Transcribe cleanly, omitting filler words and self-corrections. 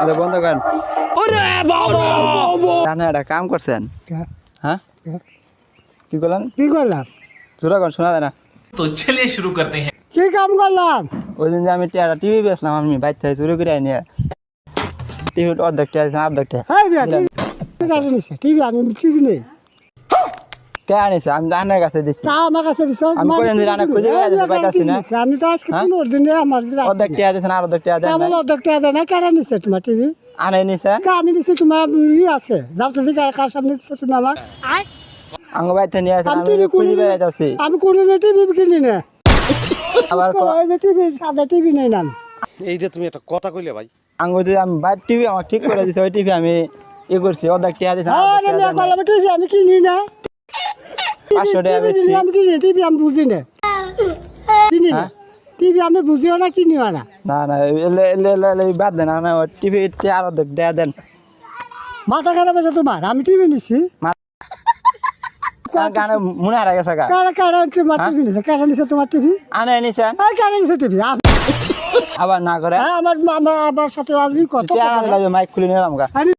আরে বন্ধ করেন। ওরে বাবা জানেন একটা কাম করছেন? হ্যাঁ কি করলেন? কি করলাম? জোরা কোন শোনা যায় না। तो चलिए शुरू करते हैं। কি কাম করলাম? ওই দিন যে আমি টিভি বেচলাম আমি বাইর থেকে চুরি করে নিয়ে টিভি অর্ধেক অর্ধেক হ্যাঁ বিয়া টিভি কাটে নিছে টিভি আমি টিভি নেই কে আনিছে? আমি জানার কাছে দিছি। তা আমার কাছে দিছ আমি কইন দিন আনা খুঁজে বেড়াতে পাইতাছি না। আমি তো আজকে কোনো দিন আমার অর্ধেক টাকা দিছেন আর অর্ধেক টাকা দেন কেমন অর্ধেক টাকা দেয় না কারা নিছে তোমার টিভি? আনাই নিছেন। আমি দিছি তোমার আছে যাও তুমি কার সামনে দিছো তুমি আমার আঙ্গ বাইর থেকে নিয়ে আসেন আমি আমি টিভি খুঁজে বেড়াইতাছি। আমি কোনো টিভি কিনি না আবার ওই যে টিভি সাদা টিভি নেই না এই যে তুমি একটা কথা কইলে ভাই, আঙ্গ যে আমি বাইর টিভি আমার ঠিক করে দিছে ওই টিভি আমি করছি অর্ধেক টাকা দিছেন আরে মেয়ে কলম টিভি আমি কিনি না 500 টাকা টিভি বেচছি। আমি কিনি টিভি আমি বুঝি না কিনি না টিভি আমি বুঝিও না কিনিও না না না এলে এলে এলে এলে বাদ দেন না টিভি আর অর্ধেক দেয়া দেন। মাথা খারাপ আছে তোমার আমি টিভি নিছি গানে মনে হারা গেছে গা কারা কারা তোমার টিভি নিছে কারা নিছে তোমার টিভি আনাই নিছেন আর কারা নিছে টিভি আবার না করে আমার আমার সাথে আমি কথা মাইক খুলে নিলাম গা। আমি